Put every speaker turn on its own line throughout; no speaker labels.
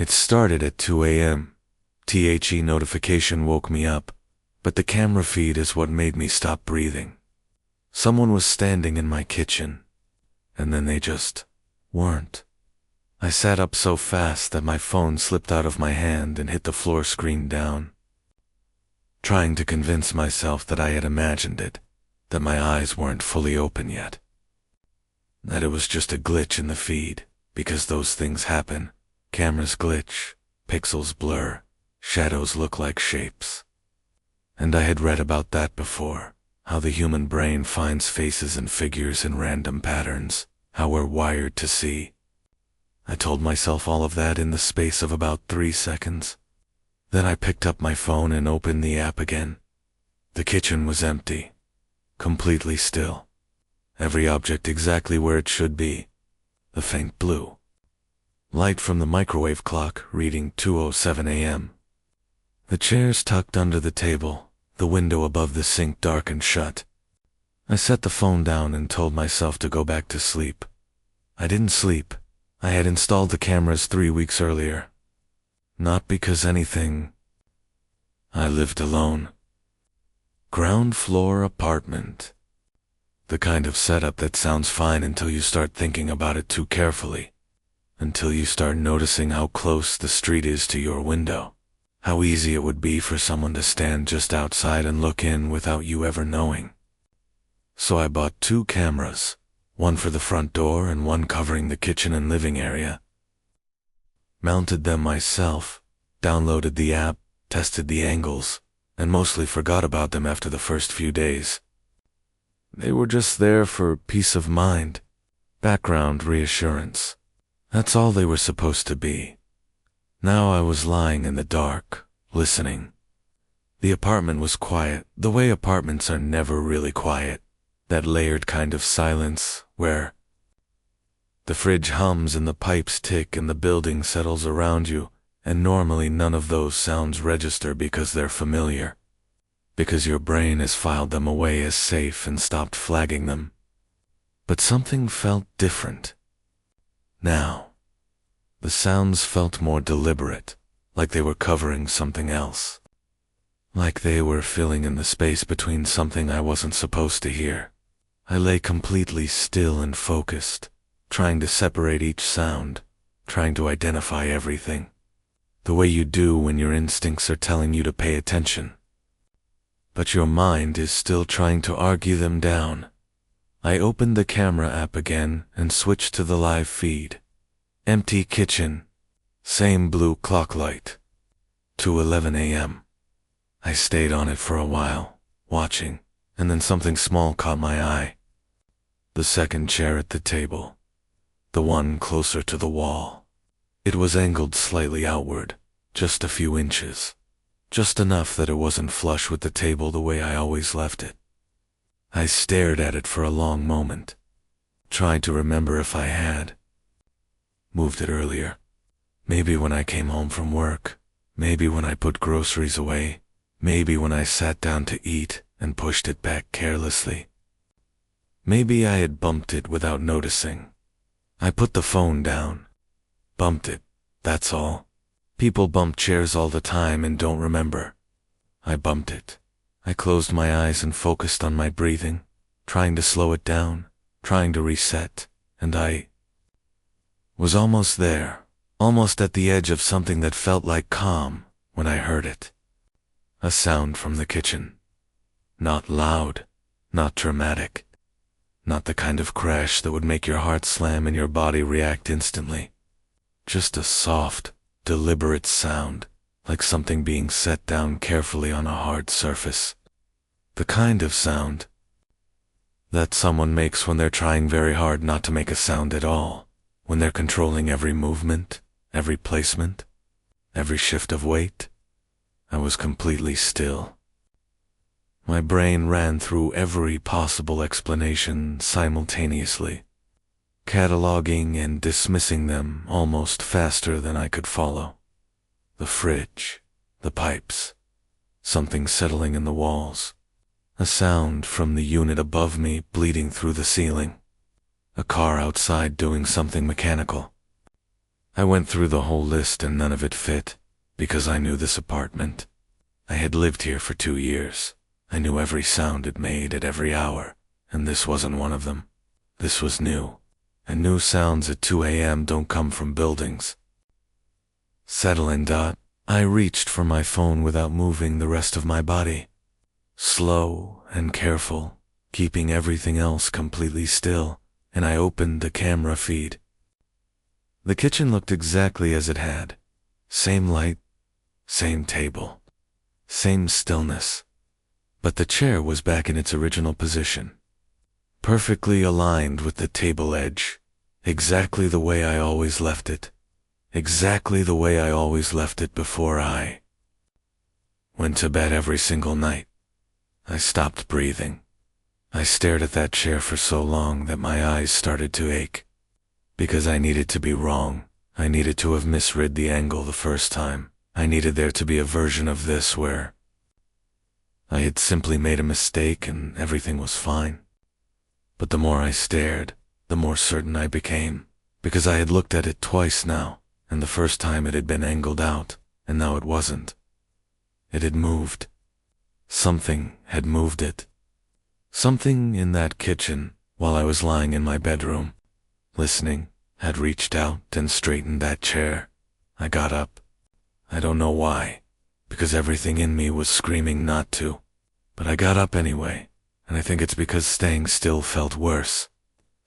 It started at 2 a.m. The notification woke me up, but the camera feed is what made me stop breathing. Someone was standing in my kitchen, and then they just weren't. I sat up so fast that my phone slipped out of my hand and hit the floor screen down. Trying to convince myself that I had imagined it, that my eyes weren't fully open yet. That it was just a glitch in the feed, because those things happen. Cameras glitch, pixels blur, shadows look like shapes. And I had read about that before, how the human brain finds faces and figures in random patterns, how we're wired to see. I told myself all of that in the space of about 3 seconds. Then I picked up my phone and opened the app again. The kitchen was empty, completely still. Every object exactly where it should be. The faint blue light from the microwave clock reading 2:07 a.m. The chairs tucked under the table, the window above the sink dark and shut. I set the phone down and told myself to go back to sleep. I didn't sleep. I had installed the cameras 3 weeks earlier. Not because anything. I lived alone. Ground floor apartment. The kind of setup that sounds fine until you start thinking about it too carefully. Until you start noticing how close the street is to your window. How easy it would be for someone to stand just outside and look in without you ever knowing. So I bought 2 cameras, one for the front door and one covering the kitchen and living area. Mounted them myself, downloaded the app, tested the angles, and mostly forgot about them after the first few days. They were just there for peace of mind, background reassurance. That's all they were supposed to be. Now I was lying in the dark, listening. The apartment was quiet, the way apartments are never really quiet. That layered kind of silence, where the fridge hums and the pipes tick and the building settles around you, and normally none of those sounds register because they're familiar. Because your brain has filed them away as safe and stopped flagging them. But something felt different. Now, the sounds felt more deliberate, like they were covering something else. Like they were filling in the space between something I wasn't supposed to hear. I lay completely still and focused, trying to separate each sound, trying to identify everything. The way you do when your instincts are telling you to pay attention. But your mind is still trying to argue them down. I opened the camera app again and switched to the live feed. Empty kitchen. Same blue clock light. 2:11 a.m. I stayed on it for a while, watching, and then something small caught my eye. The second chair at the table. The one closer to the wall. It was angled slightly outward, just a few inches. Just enough that it wasn't flush with the table the way I always left it. I stared at it for a long moment. Tried to remember if I had moved it earlier. Maybe when I came home from work. Maybe when I put groceries away. Maybe when I sat down to eat and pushed it back carelessly. Maybe I had bumped it without noticing. I put the phone down. Bumped it, that's all. People bump chairs all the time and don't remember. I bumped it. I closed my eyes and focused on my breathing, trying to slow it down, trying to reset, and I was almost there, almost at the edge of something that felt like calm when I heard it. A sound from the kitchen. Not loud, not dramatic. Not the kind of crash that would make your heart slam and your body react instantly. Just a soft, deliberate sound, like something being set down carefully on a hard surface. The kind of sound that someone makes when they're trying very hard not to make a sound at all, when they're controlling every movement, every placement, every shift of weight. I was completely still. My brain ran through every possible explanation simultaneously, cataloging and dismissing them almost faster than I could follow. The fridge, the pipes, something settling in the walls, a sound from the unit above me bleeding through the ceiling, a car outside doing something mechanical. I went through the whole list and none of it fit, because I knew this apartment. I had lived here for 2 years. I knew every sound it made at every hour, and this wasn't one of them. This was new, and new sounds at 2 a.m. don't come from buildings. Settling. I reached for my phone without moving the rest of my body. Slow and careful, keeping everything else completely still, and I opened the camera feed. The kitchen looked exactly as it had. Same light, same table, same stillness. But the chair was back in its original position, perfectly aligned with the table edge, exactly the way I always left it. Exactly the way I always left it before I went to bed every single night. I stopped breathing. I stared at that chair for so long that my eyes started to ache. Because I needed to be wrong. I needed to have misread the angle the first time. I needed there to be a version of this where I had simply made a mistake and everything was fine. But the more I stared, the more certain I became, because I had looked at it twice now, and the first time it had been angled out, and now it wasn't. It had moved. Something had moved it. Something in that kitchen, while I was lying in my bedroom, listening, had reached out and straightened that chair. I got up. I don't know why, because everything in me was screaming not to. But I got up anyway, and I think it's because staying still felt worse.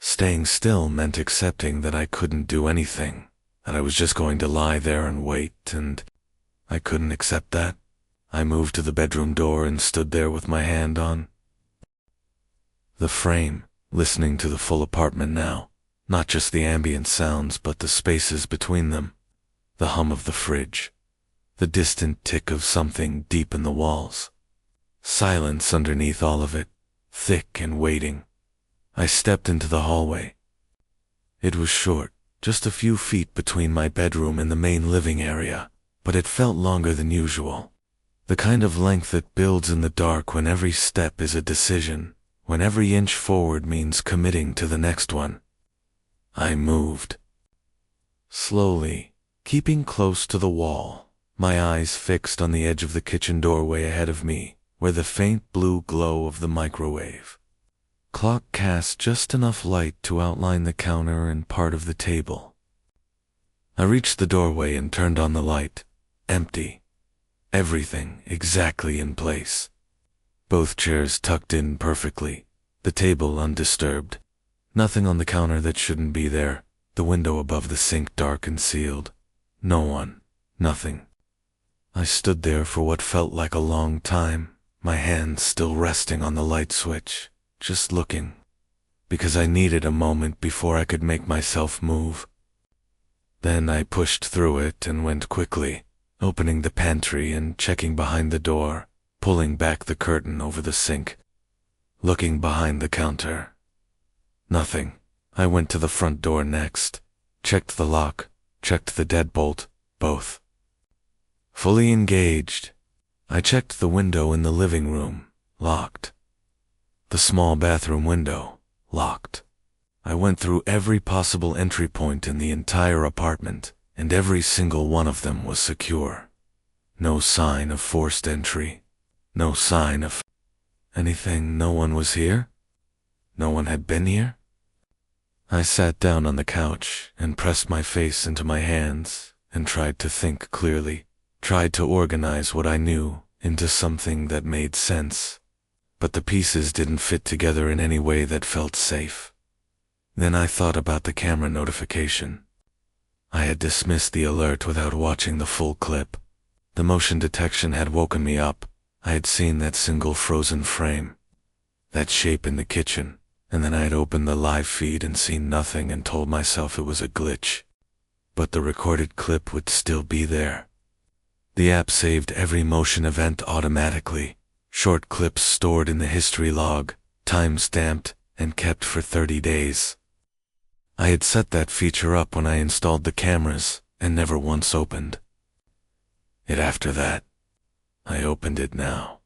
Staying still meant accepting that I couldn't do anything, that I was just going to lie there and wait, and I couldn't accept that. I moved to the bedroom door and stood there with my hand on the frame, listening to the full apartment now, not just the ambient sounds but the spaces between them, the hum of the fridge, the distant tick of something deep in the walls. Silence underneath all of it, thick and waiting. I stepped into the hallway. It was short, just a few feet between my bedroom and the main living area, but it felt longer than usual. The kind of length that builds in the dark when every step is a decision, when every inch forward means committing to the next one. I moved. Slowly, keeping close to the wall, my eyes fixed on the edge of the kitchen doorway ahead of me, where the faint blue glow of the microwave clock cast just enough light to outline the counter and part of the table. I reached the doorway and turned on the light. Empty. Everything exactly in place. Both chairs tucked in perfectly, the table undisturbed. Nothing on the counter that shouldn't be there, the window above the sink dark and sealed. No one. Nothing. I stood there for what felt like a long time, my hands still resting on the light switch, just looking, because I needed a moment before I could make myself move. Then I pushed through it and went quickly, opening the pantry and checking behind the door, pulling back the curtain over the sink, looking behind the counter. Nothing. I went to the front door next, checked the lock, checked the deadbolt, both. Fully engaged. I checked the window in the living room, locked. The small bathroom window, locked. I went through every possible entry point in the entire apartment, and every single one of them was secure. No sign of forced entry. No sign of anything. No one was here? No one had been here? I sat down on the couch and pressed my face into my hands and tried to think clearly, tried to organize what I knew into something that made sense. But the pieces didn't fit together in any way that felt safe. Then I thought about the camera notification. I had dismissed the alert without watching the full clip. The motion detection had woken me up. I had seen that single frozen frame, that shape in the kitchen, and then I had opened the live feed and seen nothing and told myself it was a glitch. But the recorded clip would still be there. The app saved every motion event automatically. Short clips stored in the history log, time-stamped, and kept for 30 days. I had set that feature up when I installed the cameras, and never once opened it after that. I opened it now.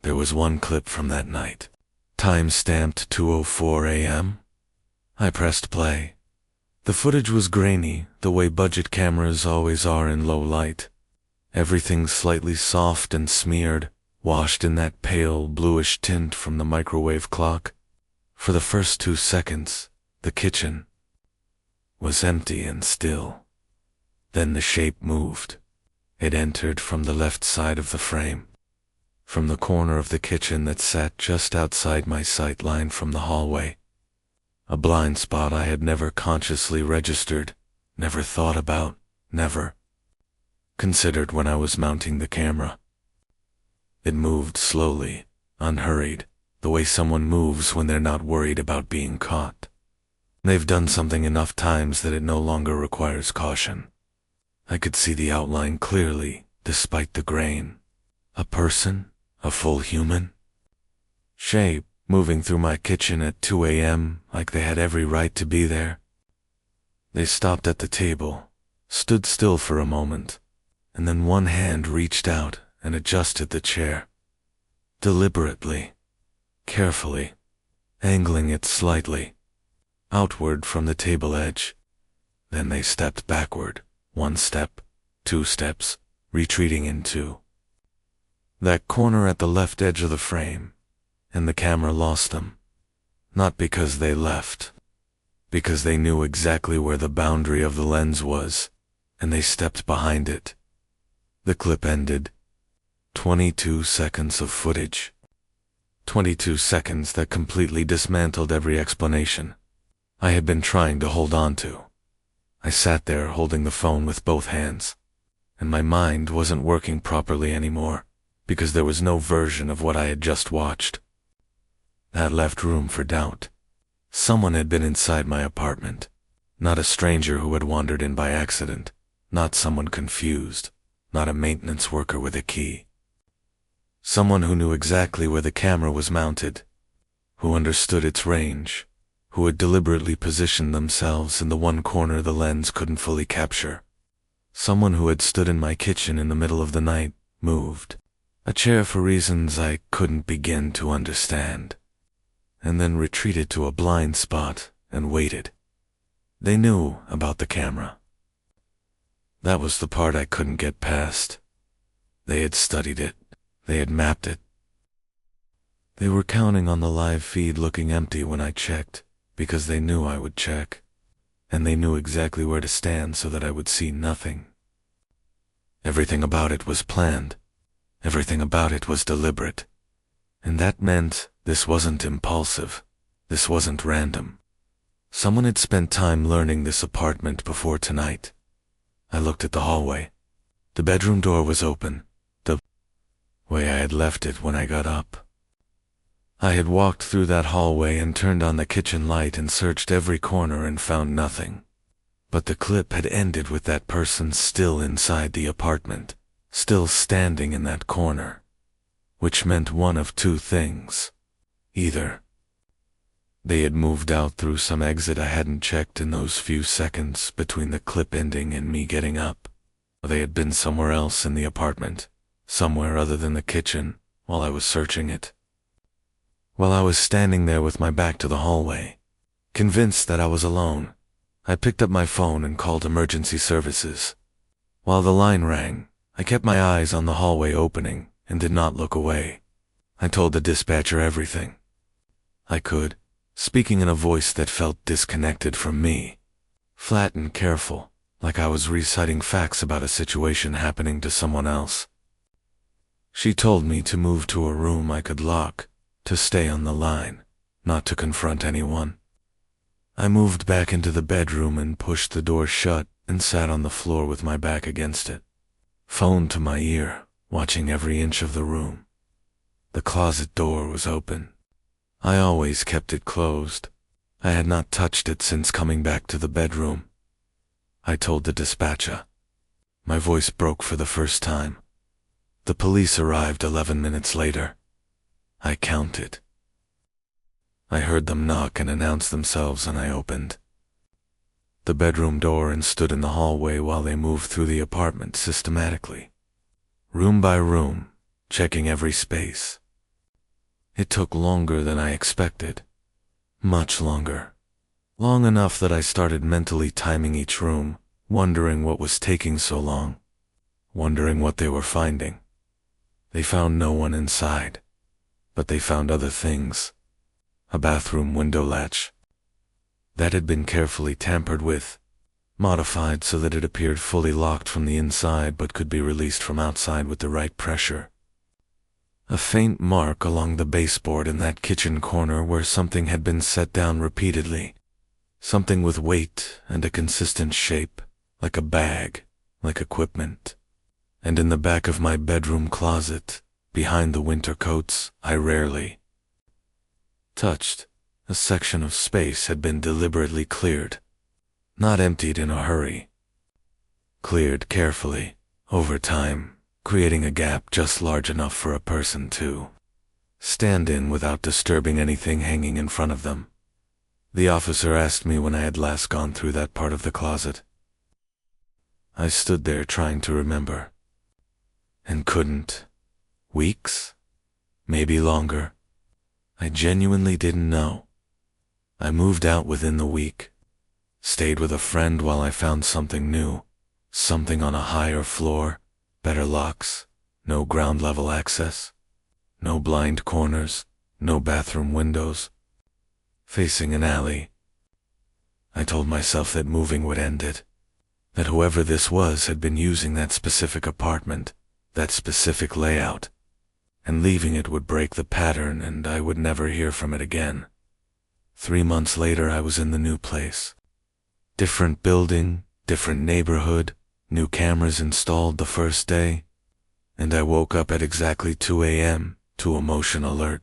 There was one clip from that night. Time-stamped 2:04 a.m. I pressed play. The footage was grainy, the way budget cameras always are in low light. Everything slightly soft and smeared, washed in that pale, bluish tint from the microwave clock. For the first 2 seconds, the kitchen was empty and still. Then the shape moved. It entered from the left side of the frame, from the corner of the kitchen that sat just outside my sight line from the hallway. A blind spot I had never consciously registered, never thought about, never considered when I was mounting the camera. It moved slowly, unhurried, the way someone moves when they're not worried about being caught. They've done something enough times that it no longer requires caution. I could see the outline clearly, despite the grain. A person? A full human? Shape, moving through my kitchen at 2 a.m. like they had every right to be there. They stopped at the table, stood still for a moment, and then one hand reached out and adjusted the chair. Deliberately, carefully, angling it slightly, outward from the table edge. Then they stepped backward, 1 step, 2 steps, retreating into that corner at the left edge of the frame, and the camera lost them. Not because they left, because they knew exactly where the boundary of the lens was, and they stepped behind it. The clip ended. 22 seconds of footage. 22 seconds that completely dismantled every explanation I had been trying to hold on to. I sat there holding the phone with both hands, and my mind wasn't working properly anymore, because there was no version of what I had just watched. That left room for doubt. Someone had been inside my apartment. Not a stranger who had wandered in by accident. Not someone confused. Not a maintenance worker with a key. Someone who knew exactly where the camera was mounted, who understood its range, who had deliberately positioned themselves in the one corner the lens couldn't fully capture. Someone who had stood in my kitchen in the middle of the night, moved a chair for reasons I couldn't begin to understand, and then retreated to a blind spot and waited. They knew about the camera. That was the part I couldn't get past. They had studied it. They had mapped it. They were counting on the live feed looking empty when I checked, because they knew I would check, and they knew exactly where to stand so that I would see nothing. Everything about it was planned. Everything about it was deliberate. And that meant this wasn't impulsive. This wasn't random. Someone had spent time learning this apartment before tonight. I looked at the hallway. The bedroom door was open, the way I had left it when I got up. I had walked through that hallway and turned on the kitchen light and searched every corner and found nothing. But the clip had ended with that person still inside the apartment, still standing in that corner, which meant one of two things. Either they had moved out through some exit I hadn't checked in those few seconds between the clip ending and me getting up, or they had been somewhere else in the apartment, somewhere other than the kitchen, while I was searching it. While I was standing there with my back to the hallway, convinced that I was alone, I picked up my phone and called emergency services. While the line rang, I kept my eyes on the hallway opening and did not look away. I told the dispatcher everything I could, speaking in a voice that felt disconnected from me, flat and careful, like I was reciting facts about a situation happening to someone else. She told me to move to a room I could lock, to stay on the line, not to confront anyone. I moved back into the bedroom and pushed the door shut and sat on the floor with my back against it, phone to my ear, watching every inch of the room. The closet door was open. I always kept it closed. I had not touched it since coming back to the bedroom. I told the dispatcher. My voice broke for the first time. The police arrived 11 minutes later. I counted. I heard them knock and announce themselves, and I opened the bedroom door and stood in the hallway while they moved through the apartment systematically, room by room, checking every space. It took longer than I expected. Much longer. Long enough that I started mentally timing each room, wondering what was taking so long, wondering what they were finding. They found no one inside, but they found other things. A bathroom window latch that had been carefully tampered with, modified so that it appeared fully locked from the inside but could be released from outside with the right pressure. A faint mark along the baseboard in that kitchen corner where something had been set down repeatedly. Something with weight and a consistent shape, like a bag, like equipment. And in the back of my bedroom closet, behind the winter coats, I rarely touched. A section of space had been deliberately cleared, not emptied in a hurry. Cleared carefully, over time, creating a gap just large enough for a person to stand in without disturbing anything hanging in front of them. The officer asked me when I had last gone through that part of the closet. I stood there trying to remember, and couldn't. Weeks? Maybe longer. I genuinely didn't know. I moved out within the week, stayed with a friend while I found something new, something on a higher floor, better locks, no ground level access, no blind corners, no bathroom windows, facing an alley. I told myself that moving would end it, that whoever this was had been using that specific apartment, that specific layout, and leaving it would break the pattern and I would never hear from it again. 3 months later I was in the new place. Different building, different neighborhood, new cameras installed the first day, and I woke up at exactly 2 a.m. to a motion alert.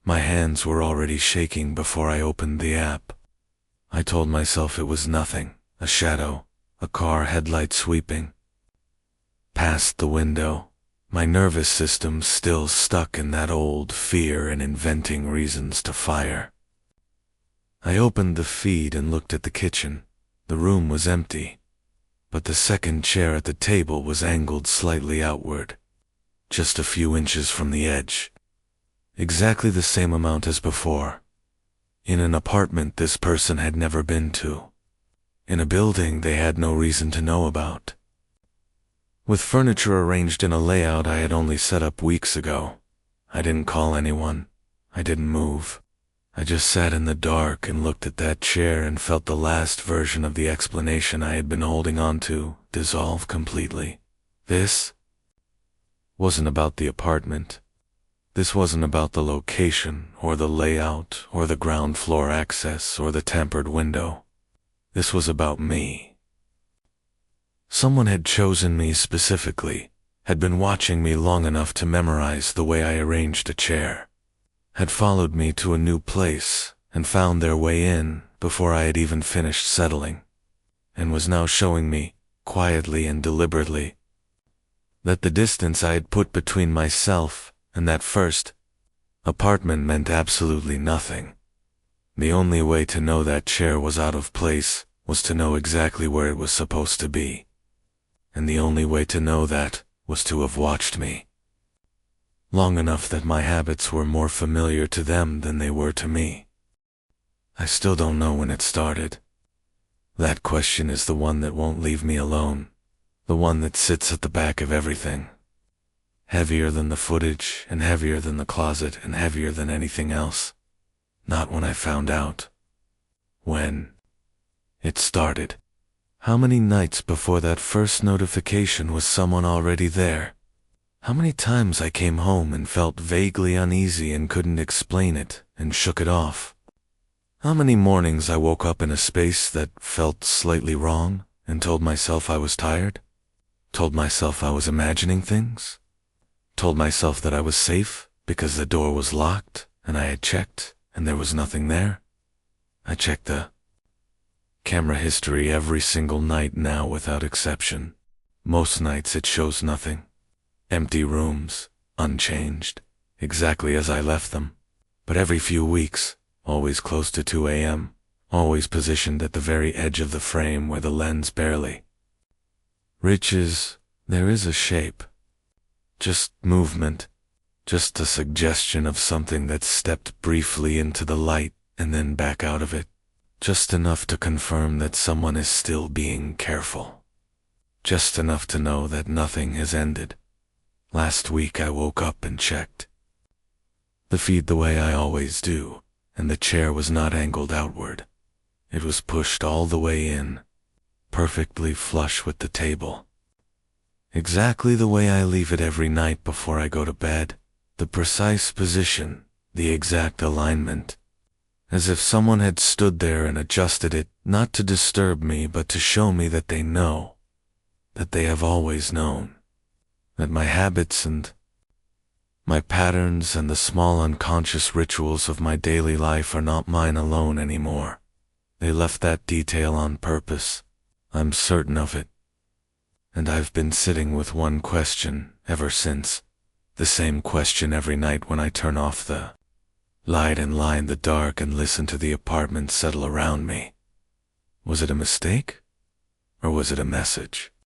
My hands were already shaking before I opened the app. I told myself it was nothing, a shadow, a car headlight sweeping past the window, my nervous system still stuck in that old fear and inventing reasons to fire. I opened the feed and looked at the kitchen. The room was empty, but the second chair at the table was angled slightly outward, just a few inches from the edge. Exactly the same amount as before. In an apartment this person had never been to. In a building they had no reason to know about. With furniture arranged in a layout I had only set up weeks ago. I didn't call anyone. I didn't move. I just sat in the dark and looked at that chair and felt the last version of the explanation I had been holding on to dissolve completely. This wasn't about the apartment. This wasn't about the location, or the layout, or the ground floor access, or the tampered window. This was about me. Someone had chosen me specifically, had been watching me long enough to memorize the way I arranged a chair, had followed me to a new place and found their way in before I had even finished settling, and was now showing me, quietly and deliberately, that the distance I had put between myself and that first apartment meant absolutely nothing. The only way to know that chair was out of place was to know exactly where it was supposed to be. And the only way to know that was to have watched me long enough that my habits were more familiar to them than they were to me. I still don't know when it started. That question is the one that won't leave me alone, the one that sits at the back of everything. Heavier than the footage, and heavier than the closet, and heavier than anything else. Not when I found out. When it started. How many nights before that first notification was someone already there? How many times I came home and felt vaguely uneasy and couldn't explain it, and shook it off? How many mornings I woke up in a space that felt slightly wrong, and told myself I was tired? Told myself I was imagining things? Told myself that I was safe because the door was locked and I had checked and there was nothing there? I checked the camera history every single night now without exception. Most nights it shows nothing. Empty rooms, unchanged, exactly as I left them. But every few weeks, always close to 2 a.m., always positioned at the very edge of the frame where the lens barely reaches, there is a shape. Just movement, just a suggestion of something that stepped briefly into the light and then back out of it, Just enough to confirm that someone is still being careful. Just enough to know that nothing has ended. Last week I woke up and checked the feed the way I always do, and the chair was not angled outward. It was pushed all the way in, perfectly flush with the table. Exactly the way I leave it every night before I go to bed, the precise position, the exact alignment. As if someone had stood there and adjusted it, not to disturb me, but to show me that they know, that they have always known, that my habits and my patterns and the small unconscious rituals of my daily life are not mine alone anymore. They left that detail on purpose. I'm certain of it. And I've been sitting with one question ever since. The same question every night when I turn off the light and lie in the dark and listen to the apartment settle around me. Was it a mistake? Or was it a message?